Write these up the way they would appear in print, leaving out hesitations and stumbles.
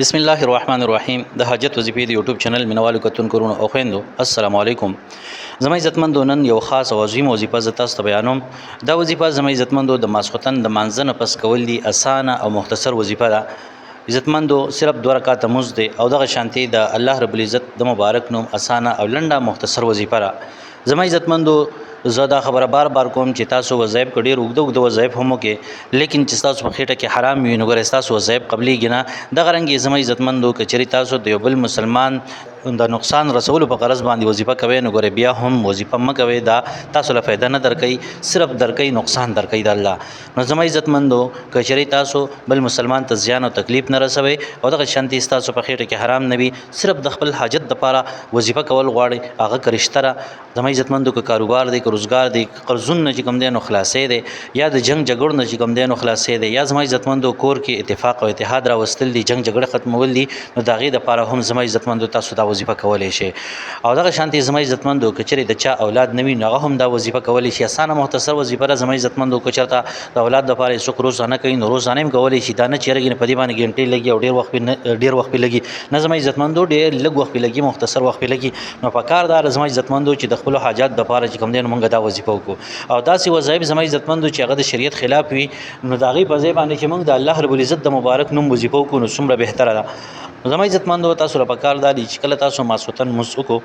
بسم الله الرحمن الرحیم د حاجت وظیفې د یوټیوب چینل مینوالو کتونکو او خويندو السلام علیکم. زما عزتمندو نن یو خاص او عظیم وظیفه ز تاسو ته بیانوم. دا وظیفه زما عزتمندو د ماسختن د مانځنه پس کول دي اسانه او مختصر وظیفه ده. عزتمندو صرف 2 رکعات مونږ دي او دغه شانتي د الله رب العزت د مبارک نوم اسانه او لنډه مختصر وظیفه ده. زما عزتمندو زه دا خبره بار کوم چې تاسو وظایف کډیر وګدو وظایف هم کې لیکن چې تاسو په خېټه کې حرام وي نو ګره تاسو وظایف قبليږي نه. د غرنګي زما عزتمندو کچري تاسو د یو بل مسلمان د نقصان رسول په غرض باندې وظیفه کوي نو ګره بیا هم وظیفه م کوي دا تاسو له فائدہ نه درکې صرف درکې نقصان درکې د الله. نو زما عزتمندو کچري تاسو بل مسلمان ته زیان او تکلیف نه رسوي او دغه شانتي تاسو په خېټه کې حرام نه وي صرف د خپل حاجت لپاره وظیفه کول غواړي هغه کرشتره. زما عزتمندو که کاروبار دی که روزګار دی قرضون نه چې کوم دی نو خلاصې دی یا د جنگ جګړو نه چې کوم دی نو خلاصې دی یا زما عزتمندو کور کې اتفاق او اتحاد راوستل دي جنگ جګړه ختمول دي نو دا غي د لپاره هم زما عزتمندو تاسو دا وظیفه کولای شي. او دغه شانتي زما عزتمندو کچري د چا اولاد نوي نو هم دا وظیفه کولای شي اسانه مختصر وظیفه زما عزتمندو کچرته د اولاد لپاره څوک روزانه کوي نو روزانه هم کولای شي دا نه چیرګ نه پدی باندې ګنټي لګي او ډیر وخت لګي نه. زما عزتمندو ډیر لږ وخت لګي مختصر وخت لګي نو په کار دار زما عزتمندو چې د خپل حاجات د لپاره چې کوم دین مونږ دا وظیفه وکړو او داسې وظایف زما عزتمندو چې هغه د شریعت خلاف وي نو دا غي په ځای باندې چې مونږ د الله رب العزت د مبارک نوم وظیفه وکړو نو څومره بهتره ده. زما عزتمندو تاسو لپاره کار دی چې کله تاسو ماسوتن مسوکو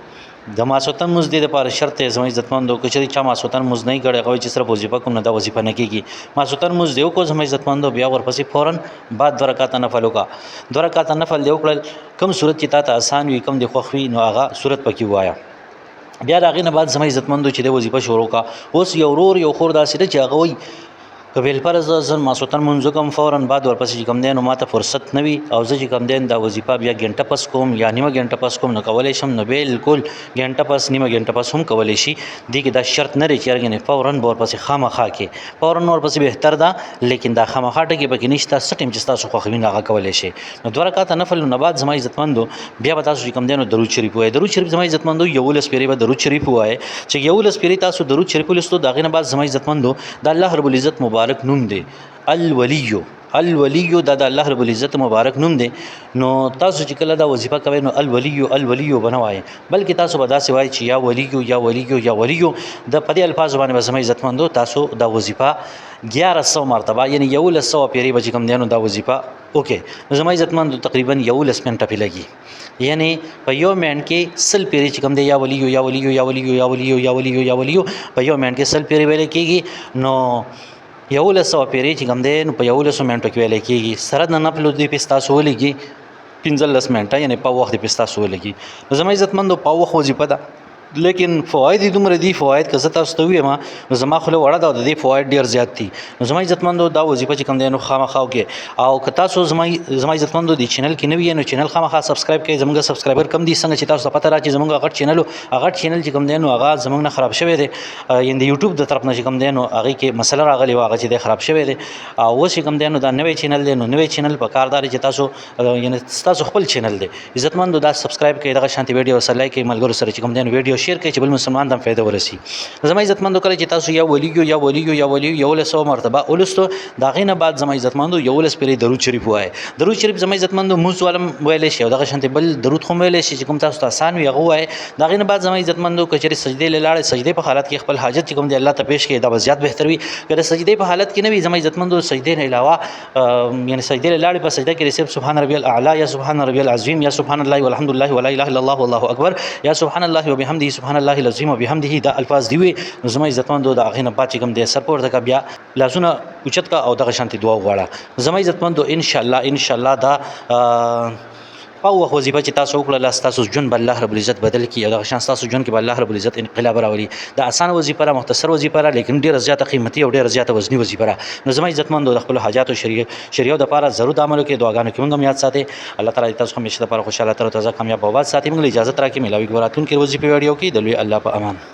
د ماسوتن مز دي لپاره شرط زما عزتمندو چې چا ماسوتن مز نه کړي غوي چې صرف وظیفه کوم نه دا وظیفه نه کیږي. ماسوتن مز دیو کو زما عزتمندو بیا ورپسې فورن بعد 2 رکعات نفل وکا 2 رکعات نفل دیو کړل کوم صورت چې تا آسان وي کوم دی خوخوي نو هغه صورت پکې وایا. بیا راغی نه بعد زما عزتمندو چې د وظیفه شروع کا اوس یو ورور یو خور داسې چې هغه وي قبل پر ځن ماسوتن منځ کوم فورن بعد ورپسې کوم دین ماته فرصت نوي او زه چې کوم دین دا وظیفه بیا غنټه پس کوم یا نیمه غنټه پس کوم نو کولای شم نو بالکل غنټه پس نیمه غنټه پس هم کولای شي. دي کې دا شرط نه لري چې ارګنه فورن ورپسې خامخا کې فورن ورپسې بهتر ده لیکن دا خامخا ټکی پکې نشته سټیم چې تاسو خو خوینه هغه کولای شي. نو 2 رکعات نفل نو بعد زما عزتمندو بیا به تاسو کوم دین درود شریف وای درود شریف زما عزتمندو یو لس پیری به درود شریف وای چې یو لس پیری تاسو درود شریف لستو دا غینه بعد زما عزتمندو د الله رب العزت مبارک نوم دی الولیو دا د الله رب العزت مبارک نوم دی. نو تاسو چې کله دا وظیفه کوي نو الولیو بنوای بلکې تاسو به دا سوای چې یا ولیو د پدې الفاظ باندې زما عزتمندو تاسو دا وظیفه 1100 مرتبه یعنی 1100 پیری بچ کوم دینو دا وظیفه اوکے. زما عزتمندو تقریبا 11 منټه په لګي یعنی په یو منټ کې سل پیری چې کوم دی یا ولیو په یو منټ کې سل پیری ویل کېږي نو 1100 پیری چې کوم دی نو په 1100 منټو کې ویل کېږي سره نه نفل دی پستا سولېږي 15 منټه یعنی په وخت پستا سولېږي. زما عزتمندو په وخت وظیفه ده لیکن فواید دومره دي فواید که زه تاسو ته وایم نو زما خو له وړه دا د دې فواید ډیر زیات دي. نو زما عزتمندو دا وظیفه چې کوم دی نو خامخاو کې او که تاسو زما عزتمندو دی چینل کې نوی نو چینل خامخا سبسکرایب کړئ. زموږ سبسکرایبر کم دي څنګه چې تاسو ته پته را چې زموږ غټ چینل چې کوم دی نو هغه زموږ نه خراب شوی دی یعنی د یوټیوب د طرف نه چې کوم دی نو هغه کې مسله راغلی و هغه چې خراب شوی دی او اوس کوم دی نو دا نوی چینل دی نو نوی چینل په کاردار چې تاسو یعنی تاسو خپل چینل دی عزتمندو دا سبسکرایب کړئ دغه شانتي ویډیو سره لایک کړئ ملګرو سره چې کوم دی نو ویډیو شیر کړئ چې بل مسلمان دم فائدہ ورسی. زما عزتمندو کله چې تاسو یا ولیو یو له 100 مرتبه ولستو دا غینه بعد زما عزتمندو یو له سپری درود شریف وای درود شریف زما عزتمندو موږ ولم ویل شي دغه شانته بل درود خو ویل شي چې کوم تاسو ته آسان وي هغه وای دا غینه بعد زما عزتمندو کچري سجدي لاله سجدي په حالت کې خپل حاجت چې کوم دی الله ته پیش کړي دا وضعیت بهتر وي. کله سجدي په حالت کې نه وي زما عزتمندو سجدي نه علاوه یعنی سجدي لاله په سجده کې رسب سبحان ربي الاعلى یا سبحان ربي العظیم یا سبحان الله والحمد لله ولا اله الا الله والله اکبر یا سبحان الله وبحمده سبحان الله العظیم وبحمده دا الفاظ دی وي. زما عزتمندو دا غینه پاتې کوم دی سر پورته کا بیا لاسونه اوچت کا او دغه شانتي دعا وغواړه. زما عزتمندو ان شاء الله دا او وظیفه چې تاسو وکړه تاسو جون بل الله رب العزت بدل کی او دغه شان تاسو جون کې بل الله رب العزت انقلاب راولي. دا آسان وظیفه را مختصر وظیفه را لیکن ډیره زیاته قیمتي او ډیره زیاته وزنی وظیفه را. نو زما عزتمندو د خپل حاجات او شریعه د لپاره ضرور عمل کې دعاګانو کې موږ یاد ساتي. الله تعالی تاسو همیشه لپاره خوشاله تر تازه کامیاب او آباد ساتي. موږ اجازه ترا کې ملاوي ګوراتون کې وظیفه ویډیو کې د لوی الله په امان.